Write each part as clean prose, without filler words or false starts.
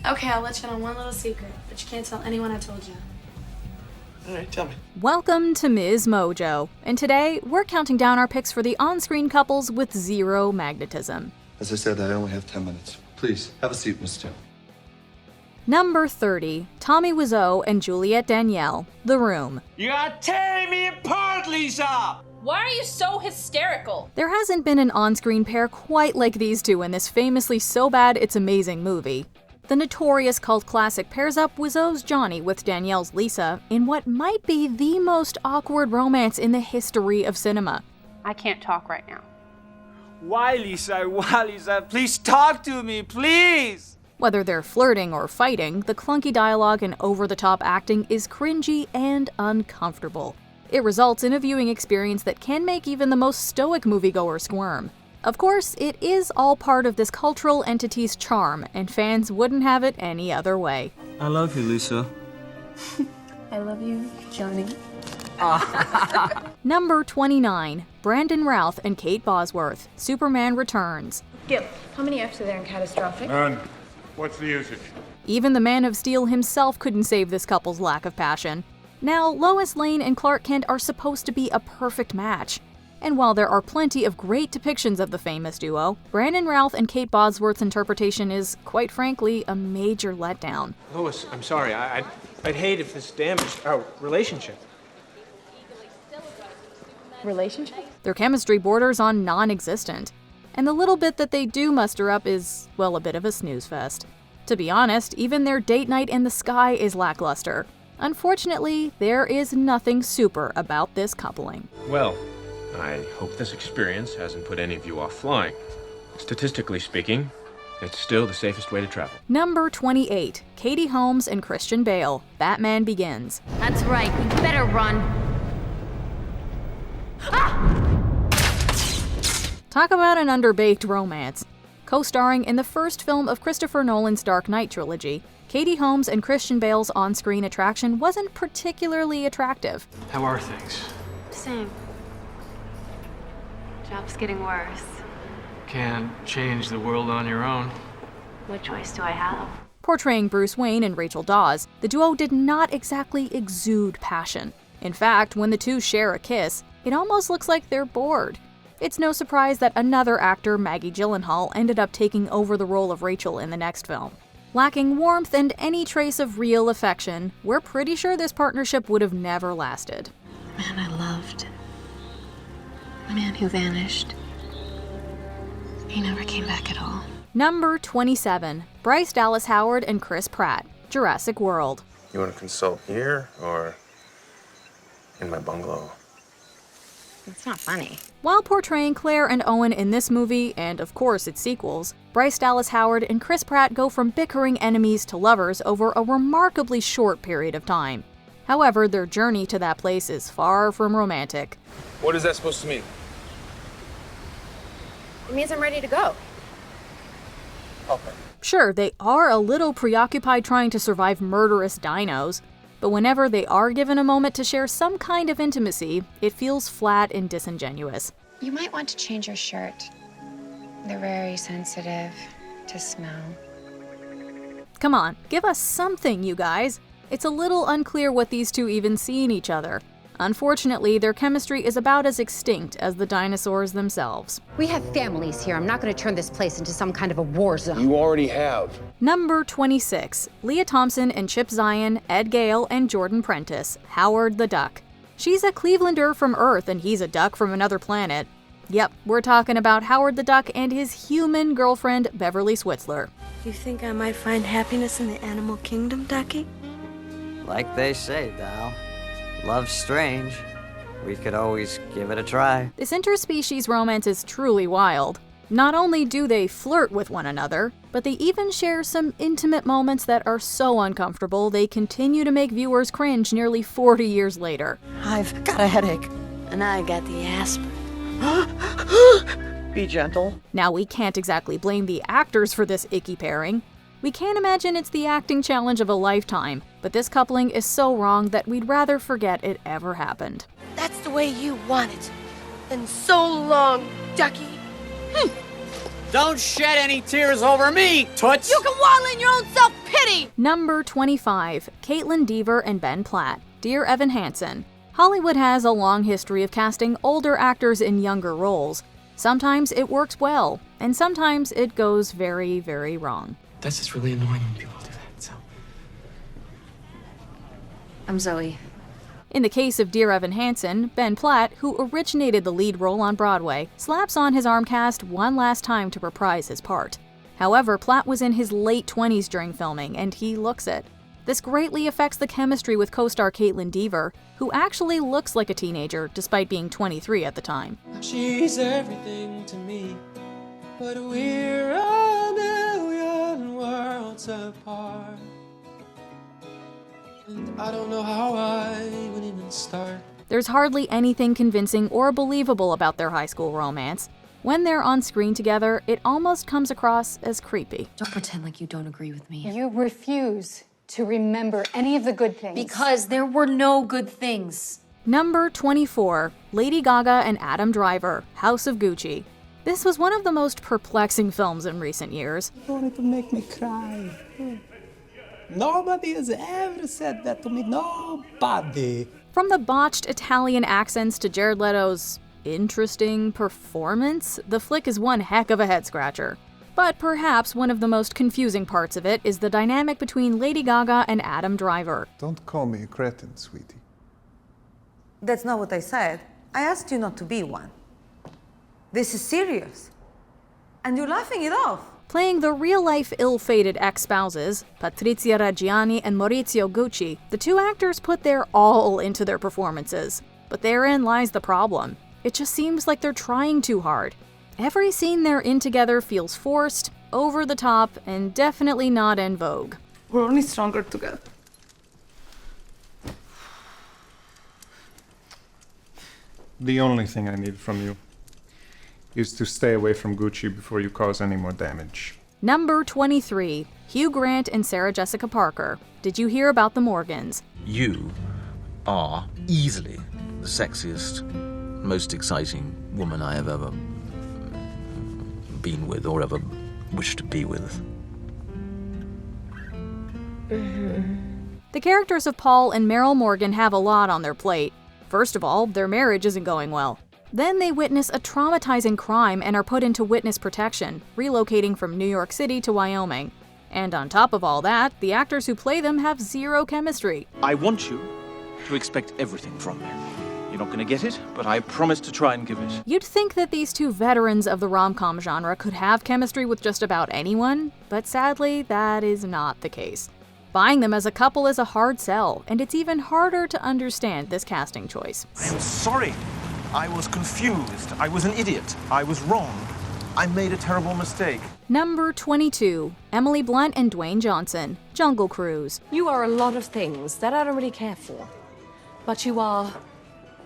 Okay, I'll let you in on one little secret, but you can't tell anyone I told you. Alright, tell me. Welcome to MsMojo, and today we're counting down our picks for the on-screen couples with zero magnetism. As I said, I only have 10 minutes. Please, have a seat, Miss Tim. Number 30, Tommy Wiseau and Juliette Danielle, The Room. You are tearing me apart, Lisa! Why are you so hysterical? There hasn't been an on-screen pair quite like these two in this famously so bad it's amazing movie. The notorious cult classic pairs up Wiseau's Johnny with Danielle's Lisa in what might be the most awkward romance in the history of cinema. I can't talk right now. Why, Lisa? Why, Lisa? Please talk to me, please! Whether they're flirting or fighting, the clunky dialogue and over-the-top acting is cringy and uncomfortable. It results in a viewing experience that can make even the most stoic moviegoer squirm. Of course, it is all part of this cultural entity's charm, and fans wouldn't have it any other way. I love you, Lisa. I love you, Johnny. Number 29, Brandon Routh and Kate Bosworth, Superman Returns. Gil, how many F's are there in catastrophic? None. What's the usage? Even the Man of Steel himself couldn't save this couple's lack of passion. Now, Lois Lane and Clark Kent are supposed to be a perfect match. And while there are plenty of great depictions of the famous duo, Brandon Routh and Kate Bosworth's interpretation is, quite frankly, a major letdown. Lois, I'm sorry. I'd hate if this damaged our relationship. Relationship? Their chemistry borders on non-existent. And the little bit that they do muster up is, well, a bit of a snooze fest. To be honest, even their date night in the sky is lackluster. Unfortunately, there is nothing super about this coupling. Well, I hope this experience hasn't put any of you off flying. Statistically speaking, it's still the safest way to travel. Number 28, Katie Holmes and Christian Bale, Batman Begins. That's right, we better run. Talk about an underbaked romance. Co-starring in the first film of Christopher Nolan's Dark Knight trilogy, Katie Holmes and Christian Bale's on-screen attraction wasn't particularly attractive. How are things? Same. Job's getting worse. Can't change the world on your own. What choice do I have? Portraying Bruce Wayne and Rachel Dawes, the duo did not exactly exude passion. In fact, when the two share a kiss, it almost looks like they're bored. It's no surprise that another actor, Maggie Gyllenhaal, ended up taking over the role of Rachel in the next film. Lacking warmth and any trace of real affection, we're pretty sure this partnership would have never lasted. The man I loved. The man who vanished. He never came back at all. Number 27, Bryce Dallas Howard and Chris Pratt, Jurassic World. You want to consult here or in my bungalow? It's not funny. While portraying Claire and Owen in this movie, and of course its sequels, Bryce Dallas Howard and Chris Pratt go from bickering enemies to lovers over a remarkably short period of time. However, their journey to that place is far from romantic. What is that supposed to mean? It means I'm ready to go. Okay. Sure, they are a little preoccupied trying to survive murderous dinos, but whenever they are given a moment to share some kind of intimacy, it feels flat and disingenuous. You might want to change your shirt. They're very sensitive to smell. Come on, give us something, you guys. It's a little unclear what these two even see in each other. Unfortunately, their chemistry is about as extinct as the dinosaurs themselves. We have families here. I'm not going to turn this place into some kind of a war zone. You already have. Number 26, Leah Thompson and Chip Zien, Ed Gale, and Jordan Prentice, Howard the Duck. She's a Clevelander from Earth and he's a duck from another planet. Yep, we're talking about Howard the Duck and his human girlfriend, Beverly Switzler. You think I might find happiness in the animal kingdom, Ducky? Like they say, Dal. Love's strange. We could always give it a try. This interspecies romance is truly wild. Not only do they flirt with one another, but they even share some intimate moments that are so uncomfortable they continue to make viewers cringe nearly 40 years later. I've got a headache. And I got the aspirin. Be gentle. Now, we can't exactly blame the actors for this icky pairing. We can't imagine it's the acting challenge of a lifetime, but this coupling is so wrong that we'd rather forget it ever happened. That's the way you want it. And so long, Ducky. Don't shed any tears over me, Toots! You can wallow in your own self-pity! Number 25. Caitlin Dever and Ben Platt, Dear Evan Hansen. Hollywood has a long history of casting older actors in younger roles. Sometimes it works well, and sometimes it goes very, very wrong. That's just really annoying when people do that, so. I'm Zoe. In the case of Dear Evan Hansen, Ben Platt, who originated the lead role on Broadway, slaps on his arm cast one last time to reprise his part. However, Platt was in his late 20s during filming, and he looks it. This greatly affects the chemistry with co-star Caitlin Dever, who actually looks like a teenager despite being 23 at the time. She's everything to me, but we're a million worlds apart. And I don't know how I would even start. There's hardly anything convincing or believable about their high school romance. When they're on screen together, it almost comes across as creepy. Don't pretend like you don't agree with me. You refuse to remember any of the good things. Because there were no good things. Number 24. Lady Gaga and Adam Driver, House of Gucci. This was one of the most perplexing films in recent years. You wanted to make me cry. Nobody has ever said that to me. Nobody. From the botched Italian accents to Jared Leto's interesting performance, the flick is one heck of a head-scratcher. But perhaps one of the most confusing parts of it is the dynamic between Lady Gaga and Adam Driver. Don't call me a cretin, sweetie. That's not what I said. I asked you not to be one. This is serious. And you're laughing it off. Playing the real-life ill-fated ex-spouses, Patrizia Reggiani and Maurizio Gucci, the two actors put their all into their performances. But therein lies the problem. It just seems like they're trying too hard. Every scene they're in together feels forced, over the top, and definitely not en vogue. We're only stronger together. The only thing I need from you is to stay away from Gucci before you cause any more damage. Number 23. Hugh Grant and Sarah Jessica Parker. Did you hear about the Morgans? You are easily the sexiest, most exciting woman I have ever been with or ever wished to be with. The characters of Paul and Meryl Morgan have a lot on their plate. First of all, their marriage isn't going well. Then they witness a traumatizing crime and are put into witness protection, relocating from New York City to Wyoming. And on top of all that, the actors who play them have zero chemistry. I want you to expect everything from me. You're not going to get it, but I promise to try and give it. You'd think that these two veterans of the rom-com genre could have chemistry with just about anyone, but sadly, that is not the case. Buying them as a couple is a hard sell, and it's even harder to understand this casting choice. I am sorry. I was confused. I was an idiot. I was wrong. I made a terrible mistake. Number 22. Emily Blunt and Dwayne Johnson, Jungle Cruise. You are a lot of things that I don't really care for, but you are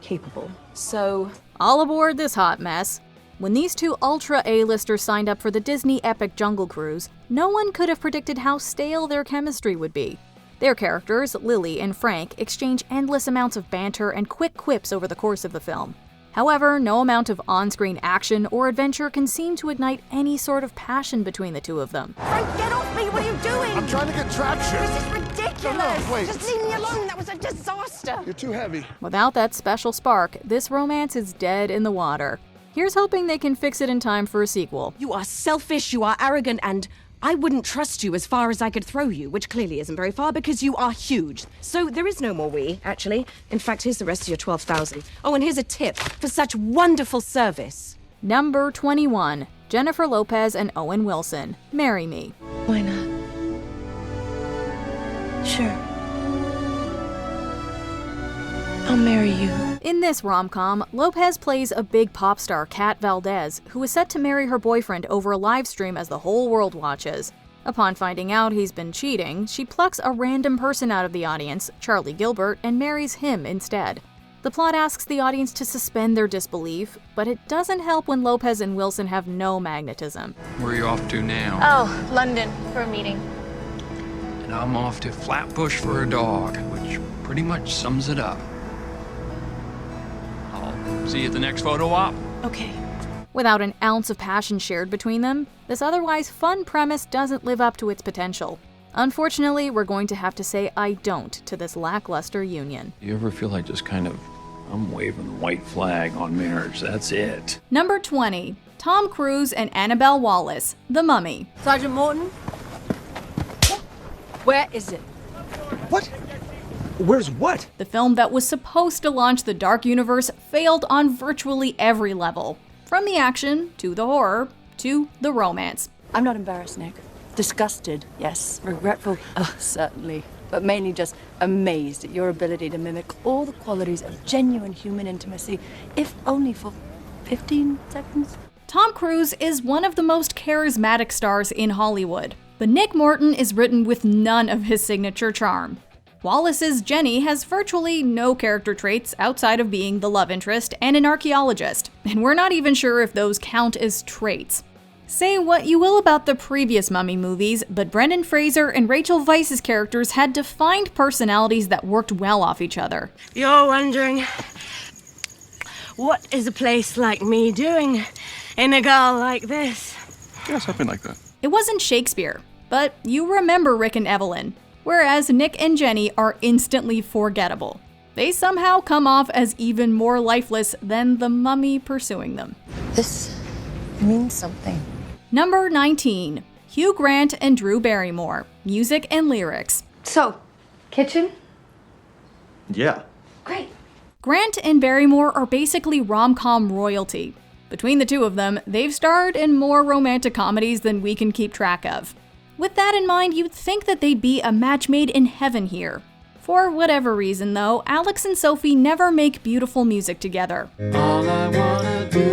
capable, so... All aboard this hot mess. When these two ultra A-listers signed up for the Disney epic Jungle Cruise, no one could have predicted how stale their chemistry would be. Their characters, Lily and Frank, exchange endless amounts of banter and quick quips over the course of the film. However, no amount of on-screen action or adventure can seem to ignite any sort of passion between the two of them. Frank, get off me! What are you doing? I'm trying to get traction. This is ridiculous! No, wait. Just leave me alone! That was a disaster! You're too heavy. Without that special spark, this romance is dead in the water. Here's hoping they can fix it in time for a sequel. You are selfish, you are arrogant, and I wouldn't trust you as far as I could throw you, which clearly isn't very far because you are huge. So there is no more we, actually. In fact, here's the rest of your 12,000. Oh, and here's a tip for such wonderful service. Number 21. Jennifer Lopez and Owen Wilson, Marry Me. Why not? Sure. I'll marry you. In this rom-com, Lopez plays a big pop star, Kat Valdez, who is set to marry her boyfriend over a live stream as the whole world watches. Upon finding out he's been cheating, she plucks a random person out of the audience, Charlie Gilbert, and marries him instead. The plot asks the audience to suspend their disbelief, but it doesn't help when Lopez and Wilson have no magnetism. Where are you off to now? Oh, London for a meeting. And I'm off to Flatbush for a dog, which pretty much sums it up. I'll see you at the next photo op. Okay. Without an ounce of passion shared between them, this otherwise fun premise doesn't live up to its potential. Unfortunately, we're going to have to say I don't to this lackluster union. You ever feel like just kind of, I'm waving the white flag on marriage, that's it? Number 20. Tom Cruise and Annabelle Wallis, The Mummy. Sergeant Morton? Where is it? What? Where's what? The film that was supposed to launch the Dark Universe failed on virtually every level. From the action, to the horror, to the romance. I'm not embarrassed, Nick. Disgusted, yes. Regretful, certainly. But mainly just amazed at your ability to mimic all the qualities of genuine human intimacy, if only for 15 seconds. Tom Cruise is one of the most charismatic stars in Hollywood, but Nick Morton is written with none of his signature charm. Wallace's Jenny has virtually no character traits outside of being the love interest and an archaeologist, and we're not even sure if those count as traits. Say what you will about the previous Mummy movies, but Brendan Fraser and Rachel Weisz's characters had defined personalities that worked well off each other. You're wondering, what is a place like me doing in a girl like this? Yeah, something like that. It wasn't Shakespeare, but you remember Rick and Evelyn, whereas Nick and Jenny are instantly forgettable. They somehow come off as even more lifeless than the mummy pursuing them. This means something. Number 19. Hugh Grant and Drew Barrymore, music and lyrics. So, kitchen? Yeah. Great. Grant and Barrymore are basically rom-com royalty. Between the two of them, they've starred in more romantic comedies than we can keep track of. With that in mind, you'd think that they'd be a match made in heaven here. For whatever reason, though, Alex and Sophie never make beautiful music together. All I wanna do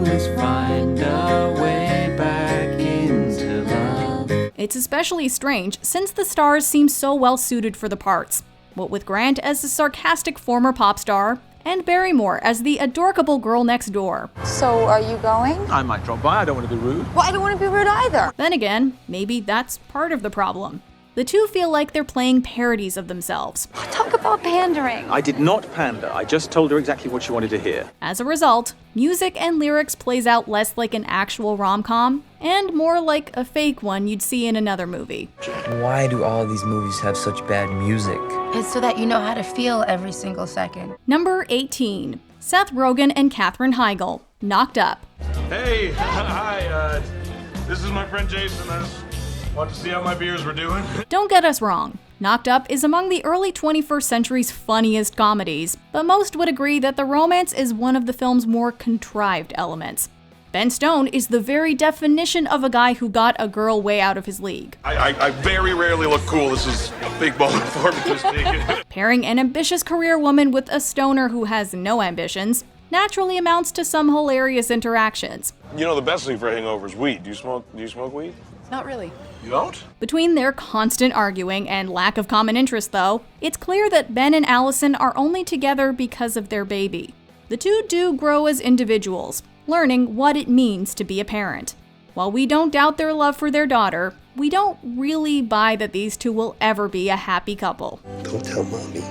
is find a way back into love. It's especially strange since the stars seem so well suited for the parts. What with Grant as the sarcastic former pop star, and Barrymore as the adorable girl next door. So, are you going? I might drop by, I don't want to be rude. Well, I don't want to be rude either. Then again, maybe that's part of the problem. The two feel like they're playing parodies of themselves. Talk about pandering. I did not pander, I just told her exactly what she wanted to hear. As a result, music and lyrics plays out less like an actual rom-com, and more like a fake one you'd see in another movie. Why do all these movies have such bad music? It's so that you know how to feel every single second. Number 18. Seth Rogen and Katherine Heigl, Knocked Up. Hey, hi, this is my friend Jason. Want to see how my beers were doing? Don't get us wrong. Knocked Up is among the early 21st century's funniest comedies, but most would agree that the romance is one of the film's more contrived elements. Ben Stone is the very definition of a guy who got a girl way out of his league. I very rarely look cool. This is a big moment for me to speak. Pairing an ambitious career woman with a stoner who has no ambitions naturally amounts to some hilarious interactions. You know, the best thing for a hangover is weed. Do you smoke weed? Not really. You don't? Between their constant arguing and lack of common interest, though, it's clear that Ben and Allison are only together because of their baby. The two do grow as individuals, learning what it means to be a parent. While we don't doubt their love for their daughter, we don't really buy that these two will ever be a happy couple. Don't tell Mommy,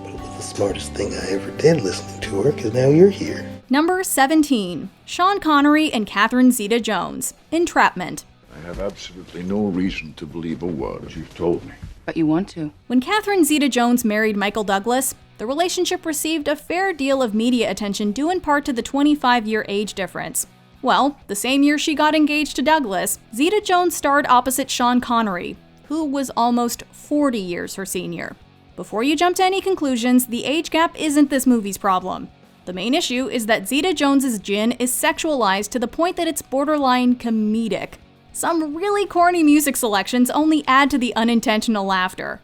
but it was the smartest thing I ever did listening to her, because now you're here. Number 17. Sean Connery and Catherine Zeta-Jones, Entrapment. I have absolutely no reason to believe a word you've told me. But you want to. When Catherine Zeta-Jones married Michael Douglas, the relationship received a fair deal of media attention due in part to the 25-year age difference. Well, the same year she got engaged to Douglas, Zeta-Jones starred opposite Sean Connery, who was almost 40 years her senior. Before you jump to any conclusions, the age gap isn't this movie's problem. The main issue is that Zeta-Jones's gin is sexualized to the point that it's borderline comedic. Some really corny music selections only add to the unintentional laughter.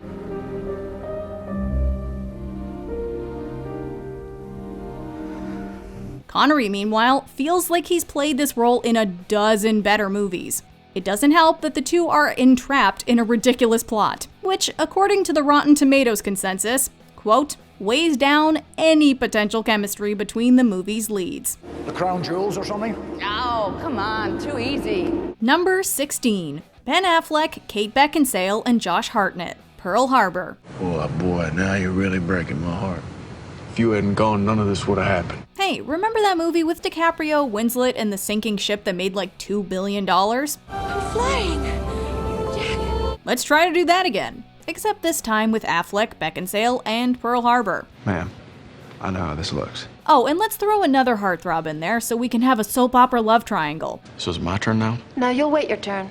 Connery, meanwhile, feels like he's played this role in a dozen better movies. It doesn't help that the two are entrapped in a ridiculous plot, which, according to the Rotten Tomatoes consensus, quote, weighs down any potential chemistry between the movie's leads. The crown jewels or something? Oh, come on, too easy. Number 16. Ben Affleck, Kate Beckinsale, and Josh Hartnett, Pearl Harbor. Oh boy, now you're really breaking my heart. If you hadn't gone, none of this would have happened. Hey, remember that movie with DiCaprio, Winslet, and the sinking ship that made like $2 billion? I'm flying! Let's try to do that again. Except this time with Affleck, Beckinsale, and Pearl Harbor. Ma'am, I know how this looks. Oh, and let's throw another heartthrob in there so we can have a soap opera love triangle. So it's my turn now? No, you'll wait your turn.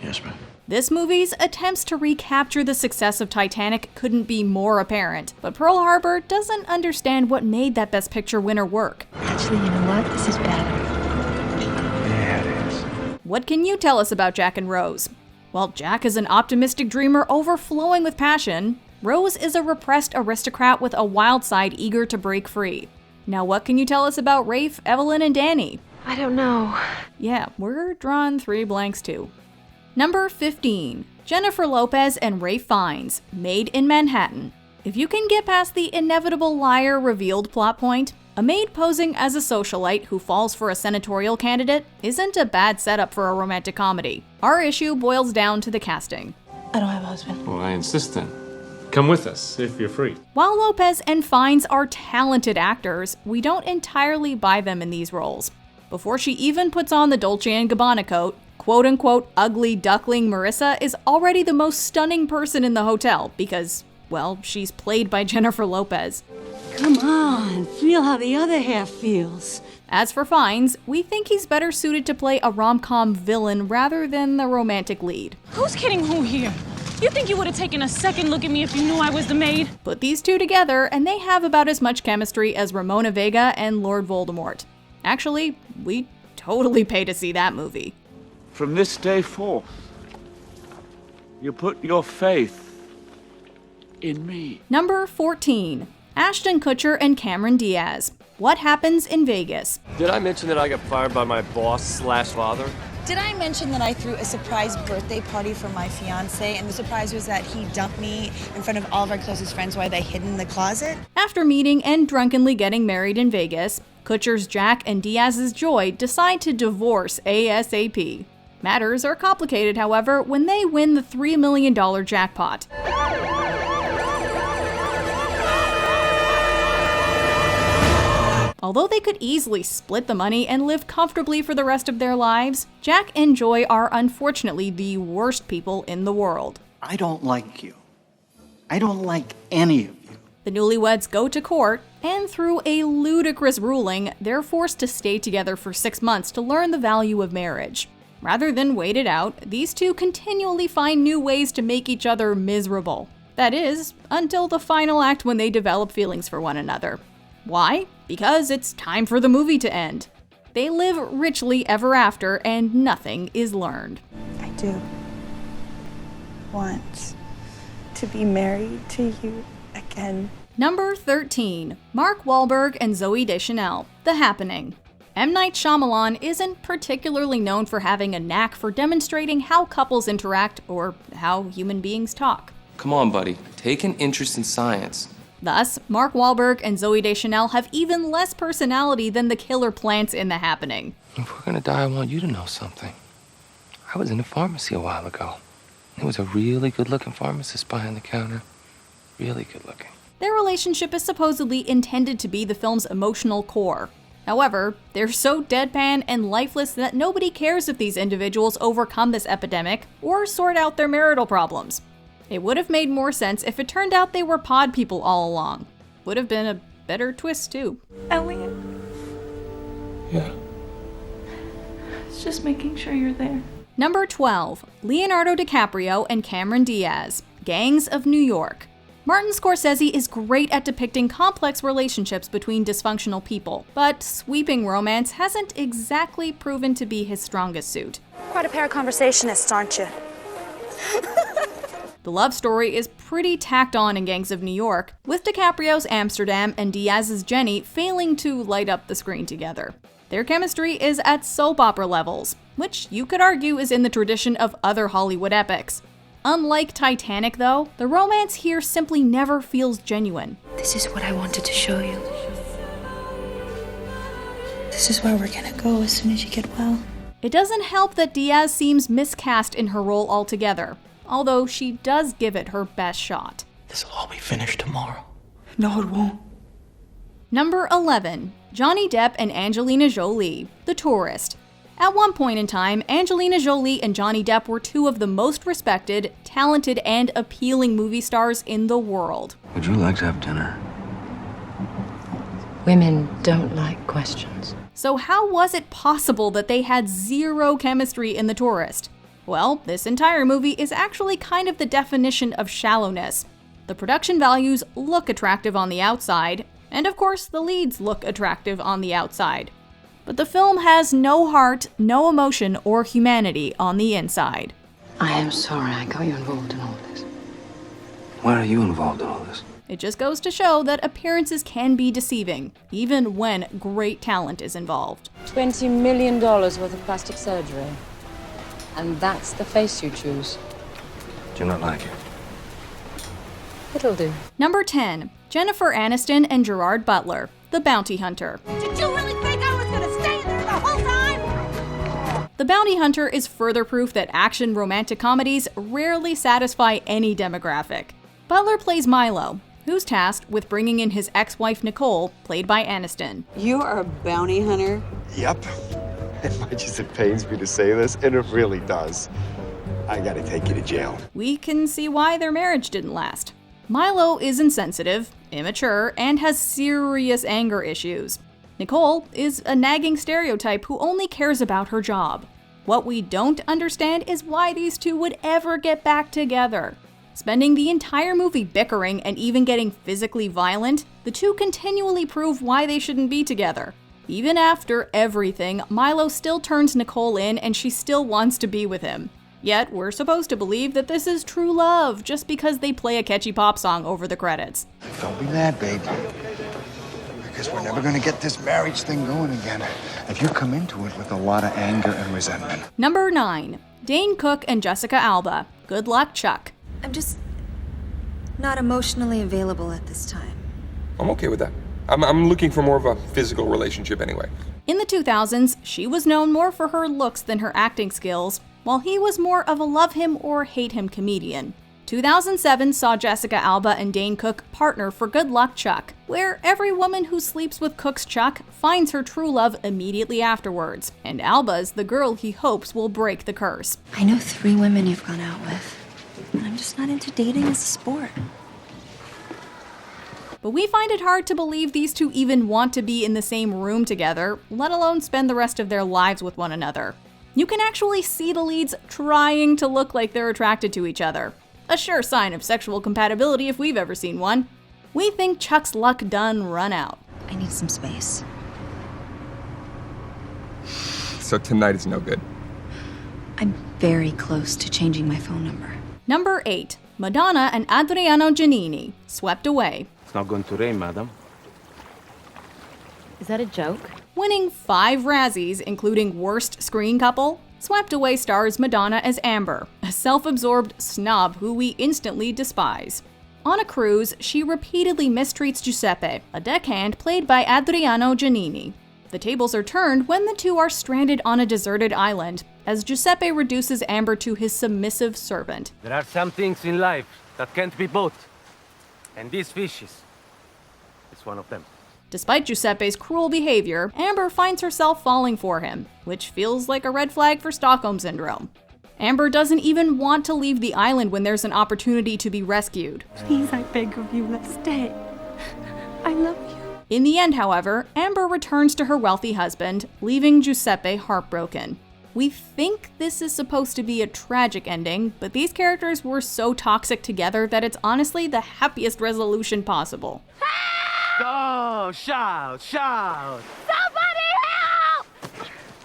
Yes, ma'am. This movie's attempts to recapture the success of Titanic couldn't be more apparent, but Pearl Harbor doesn't understand what made that Best Picture winner work. Actually, you know what? This is better. Yeah, it is. What can you tell us about Jack and Rose? Well, Jack is an optimistic dreamer overflowing with passion. Rose is a repressed aristocrat with a wild side eager to break free. Now what can you tell us about Rafe, Evelyn, and Danny? I don't know. Yeah, we're drawing 3 blanks too. Number 15. Jennifer Lopez and Ralph Fiennes, Made in Manhattan. If you can get past the inevitable liar revealed plot point, a maid posing as a socialite who falls for a senatorial candidate isn't a bad setup for a romantic comedy. Our issue boils down to the casting. I don't have a husband. Well, I insist then. Come with us, if you're free. While Lopez and Fiennes are talented actors, we don't entirely buy them in these roles. Before she even puts on the Dolce & Gabbana coat, quote-unquote ugly duckling Marissa is already the most stunning person in the hotel because, well, she's played by Jennifer Lopez. Come on, feel how the other half feels. As for Fiennes, we think he's better suited to play a rom-com villain rather than the romantic lead. Who's kidding who here? You think you would have taken a second look at me if you knew I was the maid? Put these two together and they have about as much chemistry as Ramona Vega and Lord Voldemort. Actually, we totally pay to see that movie. From this day forth, you put your faith in me. Number 14. Ashton Kutcher and Cameron Diaz. What happens in Vegas? Did I mention that I got fired by my boss/father? Did I mention that I threw a surprise birthday party for my fiance, and the surprise was that he dumped me in front of all of our closest friends while they hid in the closet? After meeting and drunkenly getting married in Vegas, Kutcher's Jack and Diaz's Joy decide to divorce ASAP. Matters are complicated, however, when they win the $3 million jackpot. Although they could easily split the money and live comfortably for the rest of their lives, Jack and Joy are unfortunately the worst people in the world. I don't like you. I don't like any of you. The newlyweds go to court, and through a ludicrous ruling, they're forced to stay together for 6 months to learn the value of marriage. Rather than wait it out, these two continually find new ways to make each other miserable. That is, until the final act when they develop feelings for one another. Why? Because it's time for the movie to end. They live richly ever after, and nothing is learned. I do want to be married to you again. Number 13. Mark Wahlberg and Zooey Deschanel, The Happening. M. Night Shyamalan isn't particularly known for having a knack for demonstrating how couples interact or how human beings talk. Come on, buddy. Take an interest in science. Thus, Mark Wahlberg and Zooey Deschanel have even less personality than the killer plants in The Happening. If we're gonna die, I want you to know something. I was in a pharmacy a while ago. There was a really good-looking pharmacist behind the counter. Really good-looking. Their relationship is supposedly intended to be the film's emotional core. However, they're so deadpan and lifeless that nobody cares if these individuals overcome this epidemic or sort out their marital problems. It would have made more sense if it turned out they were pod people all along. Would have been a better twist too. Elliot. Yeah. It's just making sure you're there. Number 12. Leonardo DiCaprio and Cameron Diaz, Gangs of New York. Martin Scorsese is great at depicting complex relationships between dysfunctional people, but sweeping romance hasn't exactly proven to be his strongest suit. Quite a pair of conversationists, aren't you? The love story is pretty tacked on in Gangs of New York, with DiCaprio's Amsterdam and Diaz's Jenny failing to light up the screen together. Their chemistry is at soap opera levels, which you could argue is in the tradition of other Hollywood epics. Unlike Titanic, though, the romance here simply never feels genuine. This is what I wanted to show you. This is where we're gonna go as soon as you get well. It doesn't help that Diaz seems miscast in her role altogether, although she does give it her best shot. This'll all be finished tomorrow. No, it won't. Number 11. Johnny Depp and Angelina Jolie, The Tourist. At one point in time, Angelina Jolie and Johnny Depp were two of the most respected, talented, and appealing movie stars in the world. Would you like to have dinner? Women don't like questions. So how was it possible that they had zero chemistry in The Tourist? Well, this entire movie is actually kind of the definition of shallowness. The production values look attractive on the outside, and of course the leads look attractive on the outside. But the film has no heart, no emotion, or humanity on the inside. I am sorry I got you involved in all this. Why are you involved in all this? It just goes to show that appearances can be deceiving, even when great talent is involved. $20 million worth of plastic surgery. And that's the face you choose. Do you not like it? It'll do. Number 10. Jennifer Aniston and Gerard Butler, The Bounty Hunter. Did you really think I was gonna stay there the whole time? The Bounty Hunter is further proof that action romantic comedies rarely satisfy any demographic. Butler plays Milo, who's tasked with bringing in his ex-wife Nicole, played by Aniston. You are a bounty hunter? Yep. As much as it pains me to say this, and it really does, I gotta take you to jail. We can see why their marriage didn't last. Milo is insensitive, immature, and has serious anger issues. Nicole is a nagging stereotype who only cares about her job. What we don't understand is why these two would ever get back together. Spending the entire movie bickering and even getting physically violent, the two continually prove why they shouldn't be together. Even after everything, Milo still turns Nicole in and she still wants to be with him. Yet, we're supposed to believe that this is true love just because they play a catchy pop song over the credits. Don't be mad, babe. Because we're never gonna get this marriage thing going again if you come into it with a lot of anger and resentment. Number 9. Dane Cook and Jessica Alba, Good Luck, Chuck. I'm just not emotionally available at this time. I'm okay with that. I'm looking for more of a physical relationship anyway. In the 2000s, she was known more for her looks than her acting skills, while he was more of a love him or hate him comedian. 2007 saw Jessica Alba and Dane Cook partner for Good Luck, Chuck, where every woman who sleeps with Cook's Chuck finds her true love immediately afterwards, and Alba's the girl he hopes will break the curse. I know 3 women you've gone out with, and I'm just not into dating as a sport. But we find it hard to believe these two even want to be in the same room together, let alone spend the rest of their lives with one another. You can actually see the leads trying to look like they're attracted to each other. A sure sign of sexual compatibility if we've ever seen one. We think Chuck's luck done run out. I need some space. So tonight is no good. I'm very close to changing my phone number. Number 8. Madonna and Adriano Giannini, Swept Away. It's not going to rain, madam. Is that a joke? Winning 5 Razzies, including Worst Screen Couple, Swept Away stars Madonna as Amber, a self-absorbed snob who we instantly despise. On a cruise, she repeatedly mistreats Giuseppe, a deckhand played by Adriano Giannini. The tables are turned when the two are stranded on a deserted island, as Giuseppe reduces Amber to his submissive servant. There are some things in life that can't be bought. And this fish is one of them. Despite Giuseppe's cruel behavior, Amber finds herself falling for him, which feels like a red flag for Stockholm Syndrome. Amber doesn't even want to leave the island when there's an opportunity to be rescued. Please, I beg of you, let's stay. I love you. In the end, however, Amber returns to her wealthy husband, leaving Giuseppe heartbroken. We think this is supposed to be a tragic ending, but these characters were so toxic together that it's honestly the happiest resolution possible. Go! Shout! Shout! Somebody help!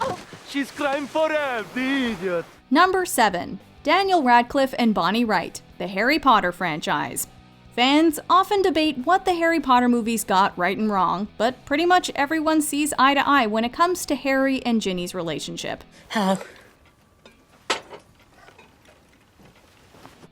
Oh, she's crying for help, the idiot! Number 7. Daniel Radcliffe and Bonnie Wright, the Harry Potter franchise. Fans often debate what the Harry Potter movies got right and wrong, but pretty much everyone sees eye to eye when it comes to Harry and Ginny's relationship. How?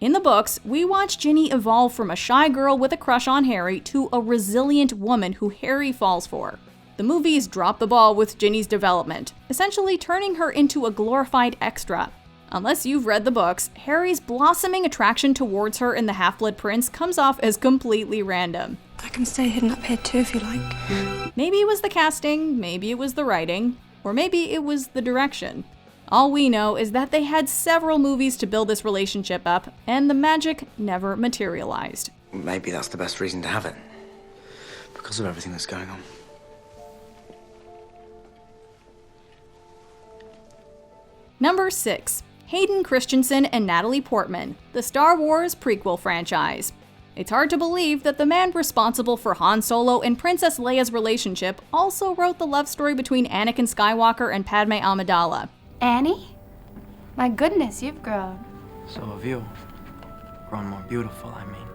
In the books, we watch Ginny evolve from a shy girl with a crush on Harry to a resilient woman who Harry falls for. The movies drop the ball with Ginny's development, essentially turning her into a glorified extra. Unless you've read the books, Harry's blossoming attraction towards her in The Half-Blood Prince comes off as completely random. I can stay hidden up here too if you like. Maybe it was the casting, maybe it was the writing. Or maybe it was the direction. All we know is that they had several movies to build this relationship up, and the magic never materialized. Maybe that's the best reason to have it. Because of everything that's going on. Number 6. Hayden Christensen and Natalie Portman, the Star Wars prequel franchise. It's hard to believe that the man responsible for Han Solo and Princess Leia's relationship also wrote the love story between Anakin Skywalker and Padme Amidala. Annie? My goodness, you've grown. So have you. Grown more beautiful, I mean.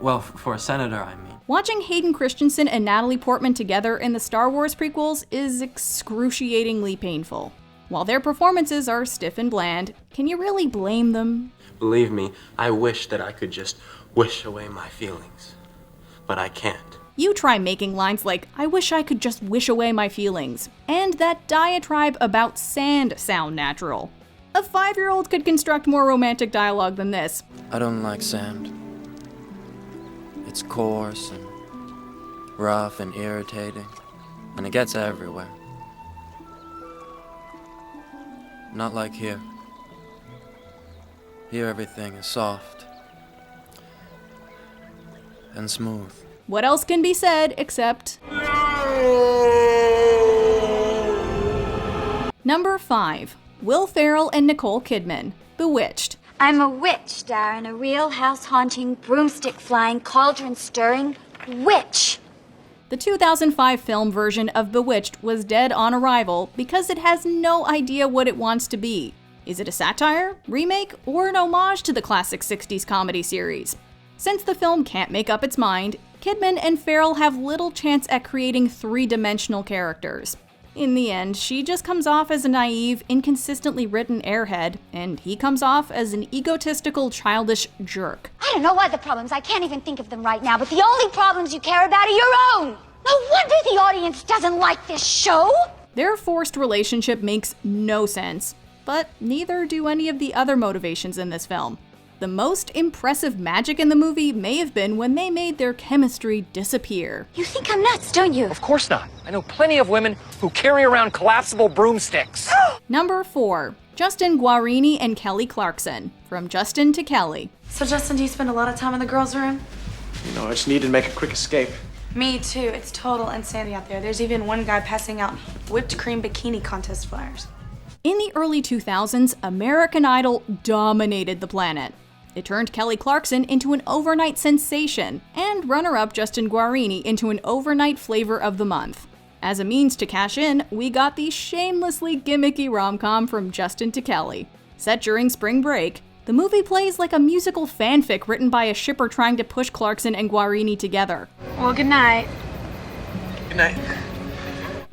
Well, for a senator, I mean. Watching Hayden Christensen and Natalie Portman together in the Star Wars prequels is excruciatingly painful. While their performances are stiff and bland, can you really blame them? Believe me, I wish that I could just wish away my feelings. But I can't. You try making lines like, "I wish I could just wish away my feelings," and that diatribe about sand sound natural. A 5-year-old could construct more romantic dialogue than this. I don't like sand. It's coarse and rough and irritating, and it gets everywhere. Not like here. Here everything is soft and smooth. What else can be said except... Number 5. Will Ferrell and Nicole Kidman, Bewitched. I'm a witch, Darren, a real house-haunting, broomstick-flying, cauldron-stirring witch. The 2005 film version of Bewitched was dead on arrival because it has no idea what it wants to be. Is it a satire, remake, or an homage to the classic 60s comedy series? Since the film can't make up its mind, Kidman and Ferrell have little chance at creating three-dimensional characters. In the end, she just comes off as a naive, inconsistently written airhead, and he comes off as an egotistical, childish jerk. I don't know what the problems, I can't even think of them right now, but the only problems you care about are your own! No wonder the audience doesn't like this show! Their forced relationship makes no sense, but neither do any of the other motivations in this film. The most impressive magic in the movie may have been when they made their chemistry disappear. You think I'm nuts, don't you? Of course not. I know plenty of women who carry around collapsible broomsticks. Number 4. Justin Guarini and Kelly Clarkson, From Justin to Kelly. So Justin, do you spend a lot of time in the girls' room? You know, I just need to make a quick escape. Me too. It's total insanity out there. There's even one guy passing out whipped cream bikini contest flyers. In the early 2000s, American Idol dominated the planet. It turned Kelly Clarkson into an overnight sensation, and runner-up Justin Guarini into an overnight flavor of the month. As a means to cash in, we got the shamelessly gimmicky rom-com From Justin to Kelly. Set during spring break, the movie plays like a musical fanfic written by a shipper trying to push Clarkson and Guarini together. Well, good night. Good night.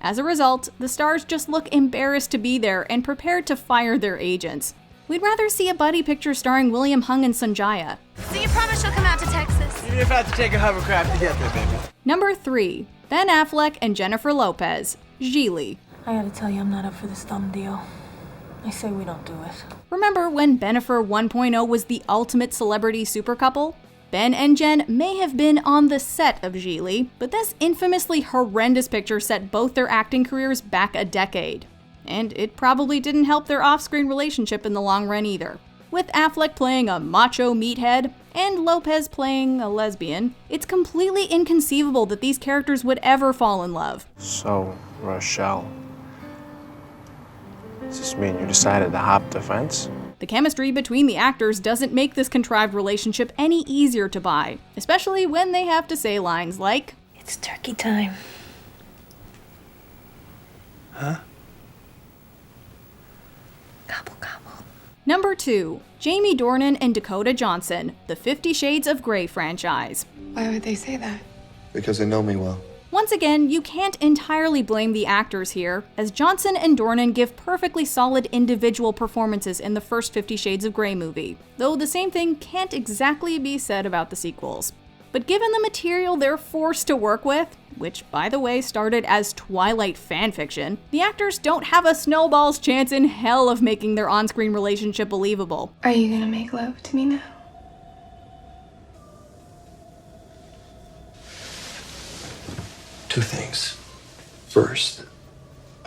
As a result, the stars just look embarrassed to be there and prepared to fire their agents. We'd rather see a buddy picture starring William Hung and Sanjaya. So you promise you'll come out to Texas? Even if I have to take a hovercraft to get there, baby. Number 3. Ben Affleck and Jennifer Lopez, Gigli. I gotta tell you, I'm not up for this dumb deal. I say we don't do it. Remember when Bennifer 1.0 was the ultimate celebrity super couple? Ben and Jen may have been on the set of Gigli, but this infamously horrendous picture set both their acting careers back a decade. And it probably didn't help their off-screen relationship in the long run either. With Affleck playing a macho meathead and Lopez playing a lesbian, it's completely inconceivable that these characters would ever fall in love. So, Rochelle, does this mean you decided to hop the fence? The chemistry between the actors doesn't make this contrived relationship any easier to buy, especially when they have to say lines like, "It's turkey time." Huh? Gobble, gobble. Number 2. Jamie Dornan and Dakota Johnson, the 50 Shades of Grey franchise. Why would they say that? Because they know me well. Once again, you can't entirely blame the actors here, as Johnson and Dornan give perfectly solid individual performances in the first 50 Shades of Grey movie, though the same thing can't exactly be said about the sequels. But given the material they're forced to work with, which by the way started as Twilight fanfiction, the actors don't have a snowball's chance in hell of making their on-screen relationship believable. Are you gonna make love to me now? Two things. First,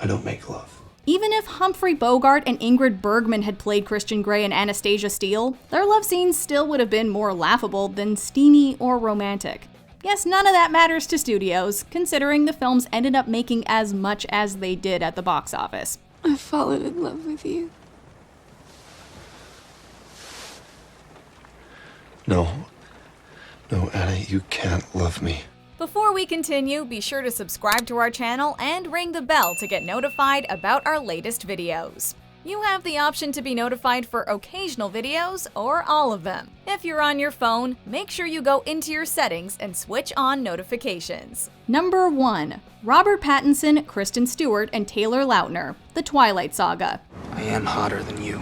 I don't make love. Even if Humphrey Bogart and Ingrid Bergman had played Christian Grey and Anastasia Steele, their love scenes still would have been more laughable than steamy or romantic. Yes, none of that matters to studios, considering the films ended up making as much as they did at the box office. I've fallen in love with you. No, Anna, you can't love me. Before we continue, be sure to subscribe to our channel and ring the bell to get notified about our latest videos. You have the option to be notified for occasional videos or all of them. If you're on your phone, make sure you go into your settings and switch on notifications. Number 1. Robert Pattinson, Kristen Stewart, and Taylor Lautner, The Twilight Saga. I am hotter than you.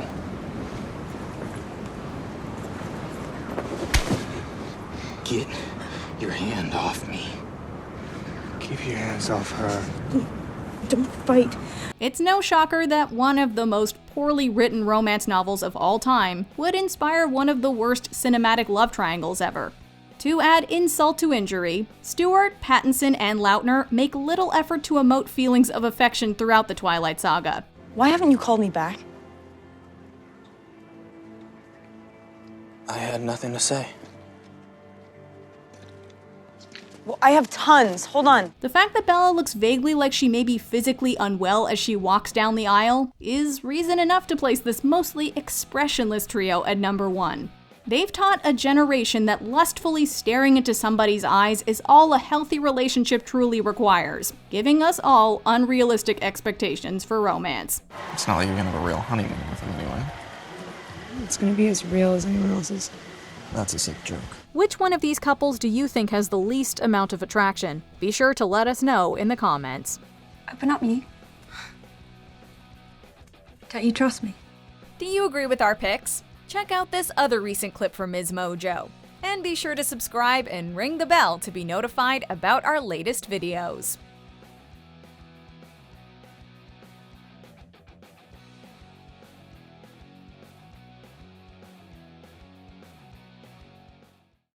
Get your hand off me. Keep your hands off her. Don't fight. It's no shocker that one of the most poorly written romance novels of all time would inspire one of the worst cinematic love triangles ever. To add insult to injury, Stewart, Pattinson, and Lautner make little effort to emote feelings of affection throughout the Twilight Saga. Why haven't you called me back? I had nothing to say. Well, I have tons. Hold on. The fact that Bella looks vaguely like she may be physically unwell as she walks down the aisle is reason enough to place this mostly expressionless trio at number 1. They've taught a generation that lustfully staring into somebody's eyes is all a healthy relationship truly requires, giving us all unrealistic expectations for romance. It's not like you're gonna have a real honeymoon with him anyway. It's gonna be as real as anyone else's. That's a sick joke. Which one of these couples do you think has the least amount of attraction? Be sure to let us know in the comments. Open up, you. Don't you trust me? Do you agree with our picks? Check out this other recent clip from MsMojo. And be sure to subscribe and ring the bell to be notified about our latest videos.